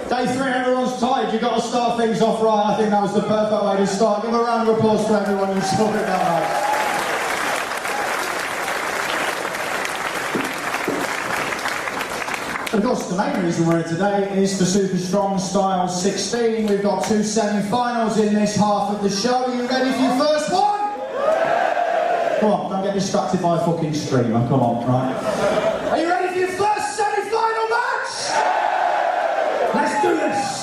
Day 3, everyone's tired. You've got to start things off right. I think that was the perfect way to start. Give a round of applause for everyone who sorted that out. Of course, the main reason we're here today is for Super Strong Style 16. We've got 2 semi-finals in this half of the show. Are you ready for your first one? Come on, don't get distracted by a fucking streamer. Come on, right? Are you ready for your first semi-final match? Let's do this!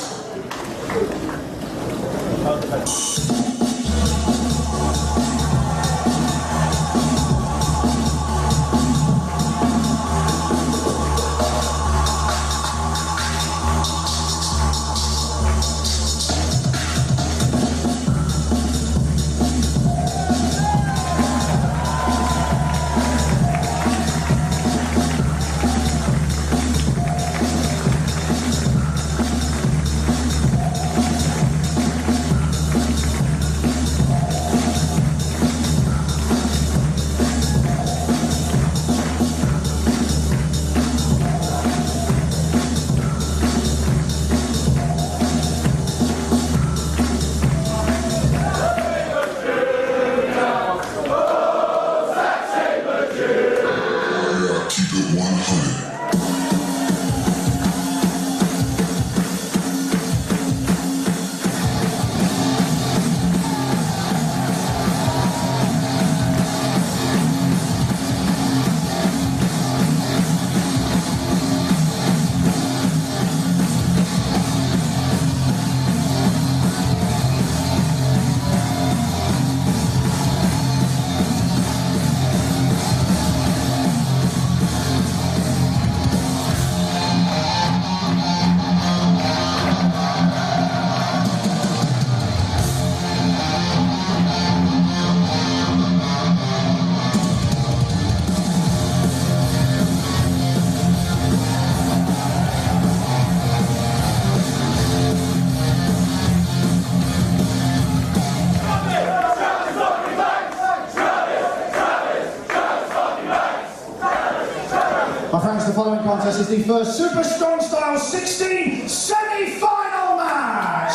The following contest is the first Super Strong Style 16 semi-final match.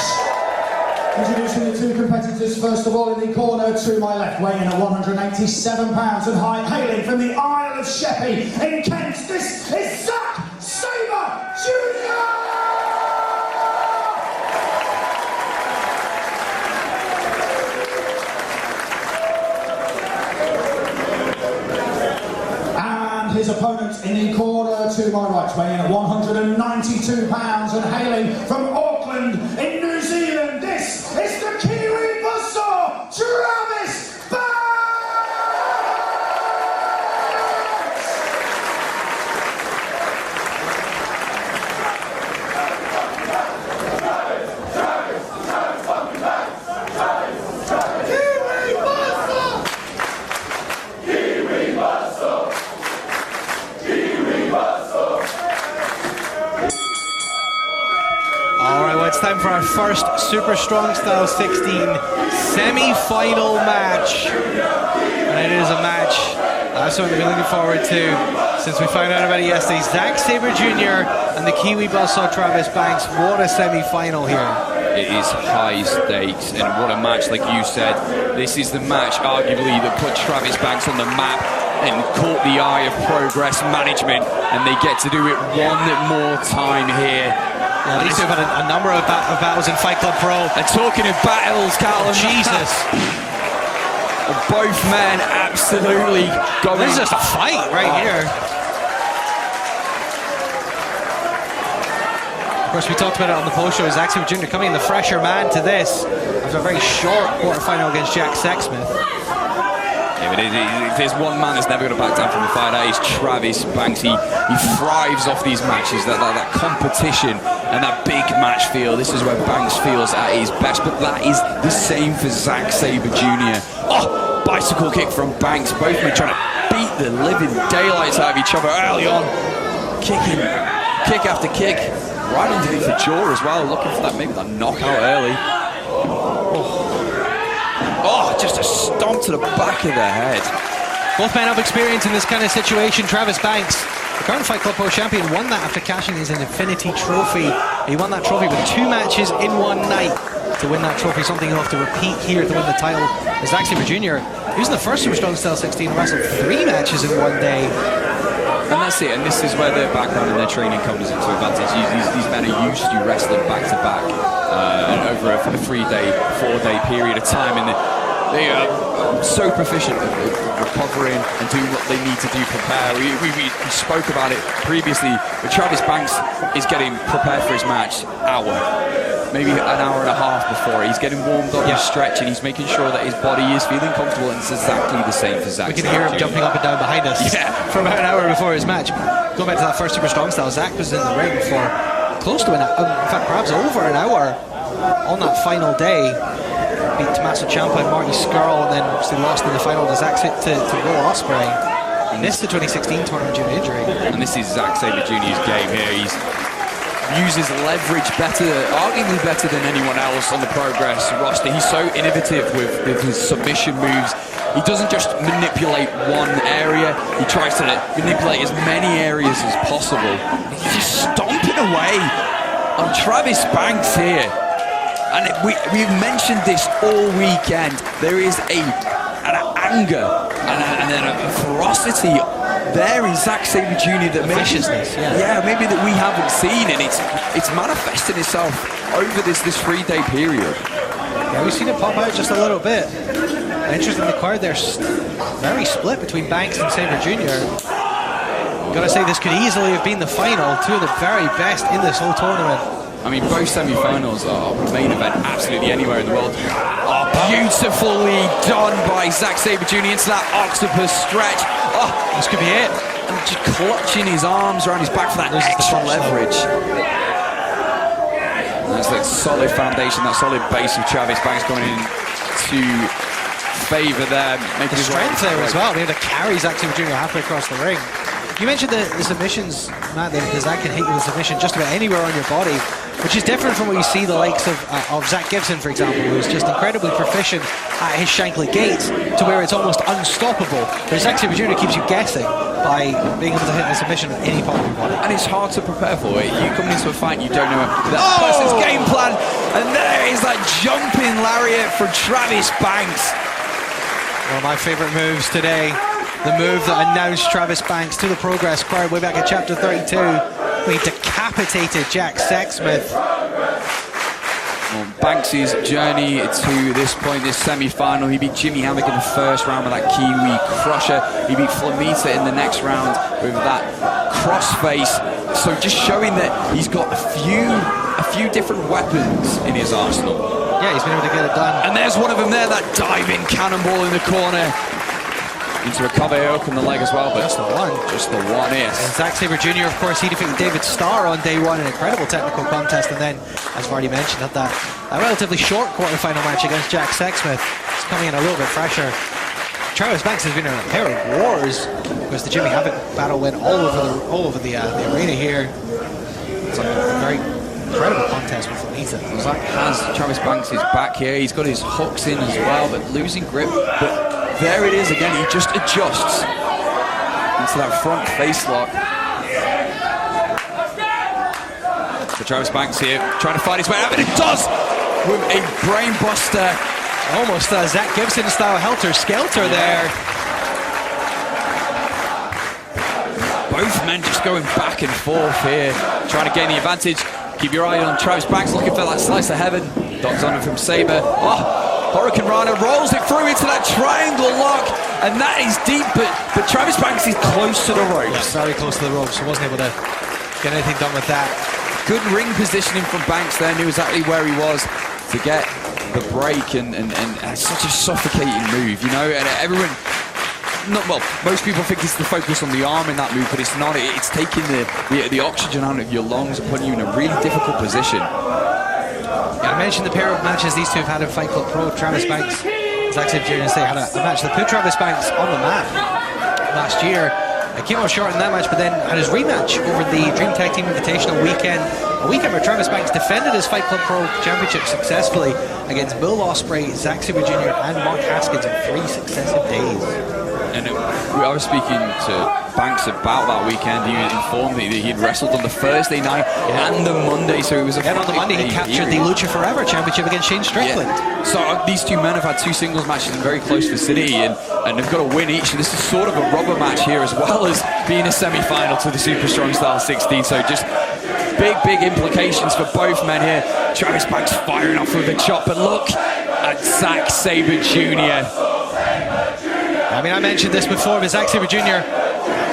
Introducing the 2 competitors, first of all in the corner to my left, weighing in at 187 pounds and hailing from the Isle of Sheppey in Kent, this is Zack Sabre Jr. His opponent in the corner to my right, weighing in at 192 pounds and hailing from Auckland in New Zealand, this is the Kiwi Buzzsaw, Travis It's time for our first Super Strong Style 16 semi-final match. And it is a match I've certainly been looking forward to since we found out about it yesterday. Zack Sabre Jr. and the Kiwi Buzzsaw Travis Banks. What a semi-final here. It is high stakes, and what a match, like you said. This is the match, arguably, that put Travis Banks on the map and caught the eye of Progress Management, and they get to do it one more time here. Yeah, these two have had a number of battles in Fight Club Pro. And talking of battles, Carl, Jesus. Both men absolutely going. This is just a fight right here. Of course, we talked about it on the post show. Zack Sabre Jr. coming in the fresher man to this after a very short quarterfinal against Jack Sexsmith. Yeah, but if there's one man that's never going to back down from the fight, that is Travis Banks. He thrives off these matches, that competition and that big match feel. This is where Banks feels at his best, but that is the same for Zack Sabre Jr. Oh, bicycle kick from Banks. Both men trying to beat the living daylights out of each other early on. Kicking, kick after kick, right underneath the jaw as well, looking for that maybe that knockout early. Oh, just a stomp to the back of the head. Both men have experience in this kind of situation. Travis Banks, current Fight Club Pro champion won that after cashing his Infinity Trophy. He won that trophy with 2 matches in one night to win that trophy, something he'll have to repeat here to win the title. Zack Sabre Jr., he was in the first Super Strong Style 16 and wrestled 3 matches in one day. And that's it, and this is where their background and their training comes into advantage. These men are used to wrestling back-to-back and over a 3-day, 4-day period of time, and they are so proficient at recovering and doing what they need to do, prepare. We spoke about it previously, but Travis Banks is getting prepared for his match maybe an hour and a half before. He's getting warmed up, he's stretching, he's making sure that his body is feeling comfortable, and it's exactly the same for Zack. We can hear him jumping up and down behind us for about an hour before his match. Going back to that first Super Strong Style, Zack was in the ring for close to an hour, in fact perhaps over an hour on that final day. Beat Tommaso Ciampa and Marty Scurll, and then obviously lost in the final to Zack to Will Ospreay. Missed the 2016 tournament due to injury. And this is Zack Sabre Jr.'s game here. He uses leverage arguably better than anyone else on the Progress roster. He's so innovative with his submission moves. He doesn't just manipulate one area, he tries to manipulate as many areas as possible. He's just stomping away on Travis Banks here. And we've mentioned this all weekend. There is an anger and then a ferocity there in Zack Sabre Jr. that viciousness, maybe that we haven't seen, and it's manifesting itself over this 3-day period. Yeah, we've seen it pop out just a little bit. Interesting, the card there very split between Banks and Sabre Jr. Gotta say, this could easily have been the final. 2 of the very best in this whole tournament. I mean, both semi-finals are main event absolutely anywhere in the world. Oh, beautifully done by Zack Sabre Jr. into that octopus stretch. Oh, this could be it. And just clutching his arms around his back for that extra leverage. That's that solid foundation, that solid base of Travis Banks going in to favour there. The strength there as well, being able to carry Zack Sabre Jr. halfway across the ring. You mentioned the submissions, Matt, that Zack can hit you with submission just about anywhere on your body, which is different from what you see the likes of Zack Gibson, for example, who's just incredibly proficient at his Shankly gate to where it's almost unstoppable. But Zack Sabre Jr. keeps you guessing by being able to hit a submission at any part of your body. And it's hard to prepare for it. You come into a fight and you don't know that person's game plan, and there is that jumping lariat from Travis Banks. One of my favourite moves today. The move that announced Travis Banks to the Progress crowd way back in Chapter 32 when he decapitated Jack Sexsmith. Well, Banks' journey to this point, this semi-final, he beat Jimmy Havoc in the first round with that Kiwi crusher. He beat Flamita in the next round with that crossface. So just showing that he's got a few different weapons in his arsenal. Yeah, he's been able to get it done. And there's one of them there, that diving cannonball in the corner. Into a Cave Oak on the leg as well, but just the one. Just the one, yes. And Zack Sabre Jr., of course, he defeated David Starr on day 1 in an incredible technical contest, and then, as I've already mentioned, had that relatively short quarterfinal match against Jack Sexsmith. It's coming in a little bit fresher. Travis Banks has been in a pair of wars, because the Jimmy Havoc battle went all over the arena here. It's like a very incredible contest with Flamita. Zack has Travis Banks' back here. He's got his hooks in as well, but losing grip. But there it is again. He just adjusts into that front face lock. So Travis Banks here trying to fight his way out, and it does with a brain buster. Almost Zack Gibson style helter-skelter there. Both men just going back and forth here, trying to gain the advantage. Keep your eye on Travis Banks, looking for that slice of heaven. Dogs on him from Sabre. Oh, Hurricane Rana rolls it through into that triangle lock, and that is deep, but Travis Banks is close to the ropes. Yeah, very close to the ropes, so wasn't able to get anything done with that. Good ring positioning from Banks there, knew exactly where he was to get the break, and such a suffocating move, you know, and everyone... most people think it's the focus on the arm in that move, but it's not. It's taking the oxygen out of your lungs and putting you in a really difficult position. Yeah, I mentioned the pair of matches these two have had in Fight Club Pro. Travis Banks, Zack Sabre Jr. had a match that put Travis Banks on the map last year. It came up short in that match, but then had his rematch over the Dream Tag Team Invitational weekend. A weekend where Travis Banks defended his Fight Club Pro Championship successfully against Will Ospreay, Zack Sabre Jr. and Mark Haskins in 3 successive days. And I was speaking to Banks about that weekend. He informed me that he'd wrestled on the Thursday night and the Monday, so it was a on the Monday he captured the Lucha Forever Championship against Shane Strickland. Yeah. So these two men have had 2 singles matches in very close vicinity, and they've got to win each. So this is sort of a rubber match here, as well as being a semi-final to the Super Strong Style 16. So just big implications for both men here. Travis Banks firing off with a chop, and look at Zack Sabre Jr. I mean, I mentioned this before, but Zack Sabre Jr.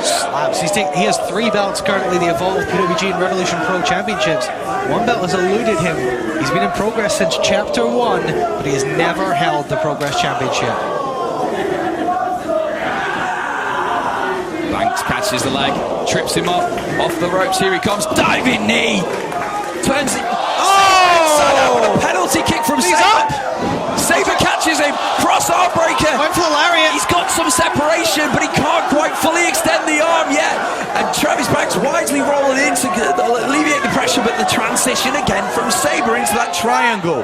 slaps. He has 3 belts currently, the Evolve, PWG and Revolution Pro Championships. 1 belt has eluded him. He's been in Progress since Chapter 1, but he has never held the Progress Championship. Banks catches the leg, trips him up, off the ropes, here he comes, diving knee! Turns it... Oh! A penalty kick from Sabre. Sabre catches him, cross-arm breaker. Went for the lariat. He's got some separation, but he can't quite fully extend the arm yet. And Travis Banks wisely rolling in to alleviate the pressure, but the transition again from Sabre into that triangle.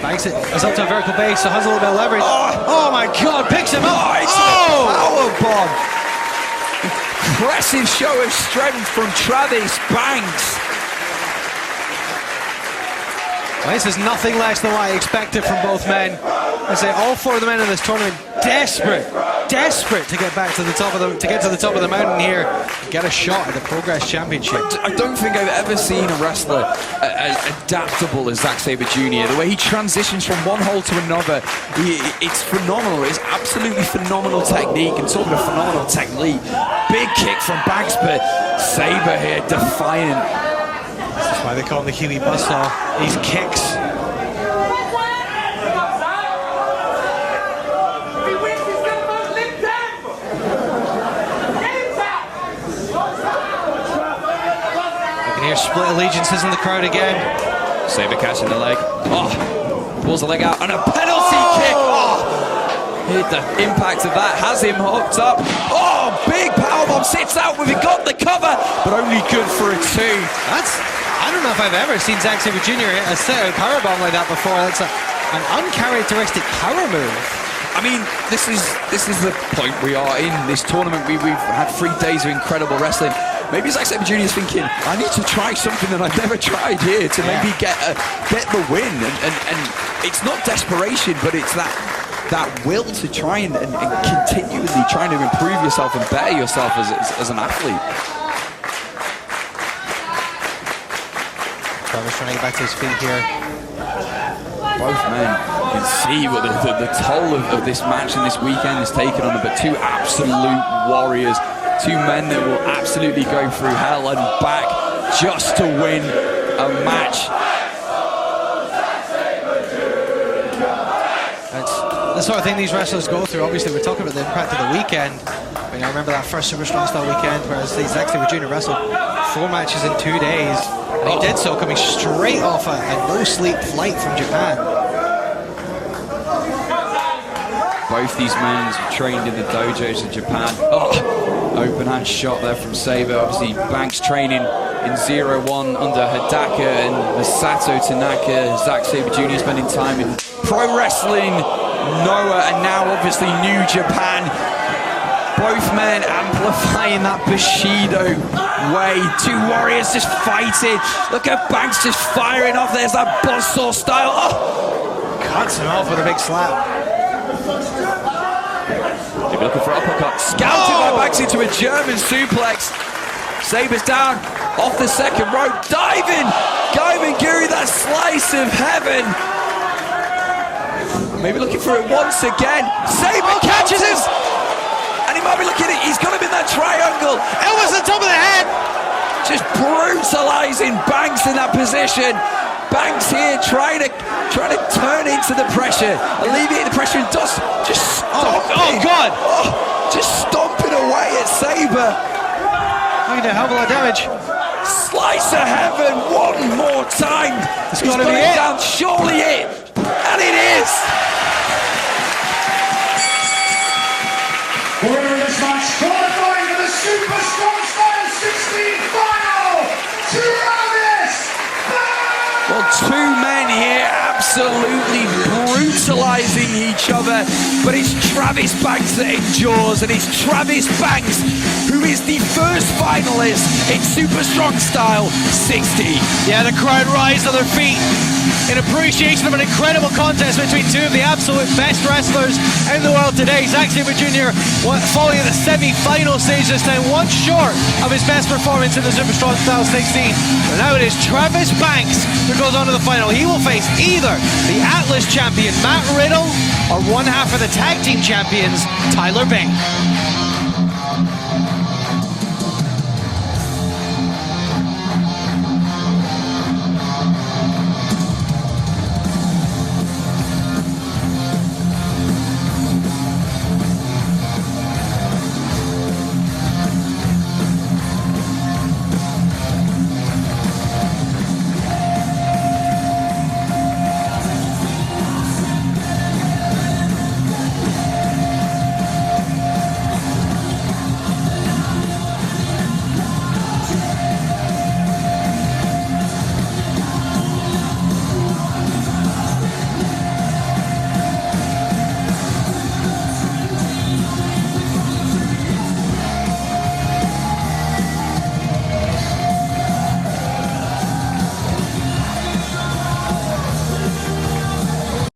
Banks is up to a vertical base, so has a little bit of leverage. Oh my God, picks him up. Powerbomb. Impressive show of strength from Travis Banks. Well, this is nothing less than what I expected from both men. I say all 4 of the men in this tournament desperate to get back to the top of the mountain here, get a shot at the Progress Championship. I don't think I've ever seen a wrestler as adaptable as Zack Sabre Jr. The way he transitions from one hold to another, it's phenomenal. It's absolutely phenomenal technique, and talking of phenomenal technique, big kick from Banks, but Sabre here defiant. That's why they call him the Huey Buzzsaw. These kicks. You can hear split allegiances in the crowd again. Sabre catching the leg. Pulls the leg out, and a penalty kick. The impact of that has him hooked up. Big powerbomb, sits out with it, got the cover, but only good for a 2. I don't know if I've ever seen Zack Sabre Jr. hit a powerbomb like that before. That's an uncharacteristic power move. I mean, this is the point we are in this tournament. We've had 3 days of incredible wrestling. Maybe Zack Sabre Jr. is thinking, I need to try something that I've never tried here to maybe get the win. And it's not desperation, but it's that will to try and continually trying to improve yourself and better yourself as an athlete. Travis trying to get back to his feet here. Both men, you can see what the toll of this match and this weekend has taken on them, but 2 absolute warriors, 2 men that will absolutely go through hell and back just to win a match. The sort of thing these wrestlers go through. Obviously, we're talking about the impact of the weekend. I mean, I remember that first Super Strong Style weekend where Zack Sabre Jr. wrestled 4 matches in 2 days. And he did so coming straight off a no-sleep flight from Japan. Both these men trained in the dojos of Japan. Open hand shot there from Sabre. Obviously, Banks training in 0-1 under Hidaka and Masato Tanaka. Zack Sabre Jr. spending time in pro wrestling, Noah, and now obviously New Japan. Both men amplifying that Bushido way. 2 warriors just fighting. Look at Banks just firing off. There's that buzzsaw style. Cuts him off with a big slap. Maybe looking for uppercut. Scouted by Banks into a German suplex. Sabre's down off the second rope. Diving. Gaimengiri, that slice of heaven. Maybe looking for it once again. Sabre catches him. And he might be looking at it. He's got him in that triangle. Elbows on top of the head. Just brutalizing Banks in that position. Banks here trying to turn into the pressure, alleviate the pressure, and just stomping. Just stomping away at Sabre. Doing a hell of a lot of damage. Slice of heaven one more time. It's got to be it. Down, surely it, and it is. The winner of this match, qualifying for the Super Strong Style 16 final, Travis Banks! Well, 2 men here absolutely brutalizing each other, but it's Travis Banks that endures, and it's Travis Banks who is the first finalist in Super Strong Style 60. Yeah, the crowd rise to their feet in appreciation of an incredible contest between two of the absolute best wrestlers in the world today. Zack Sabre Jr. falling in the semi-final stage this time, one short of his best performance in the Super Strong Style 16. And now it is Travis Banks who goes on to the final. He will face either the Atlas champion Matt Riddle or one half of the tag team champions Tyler Bate.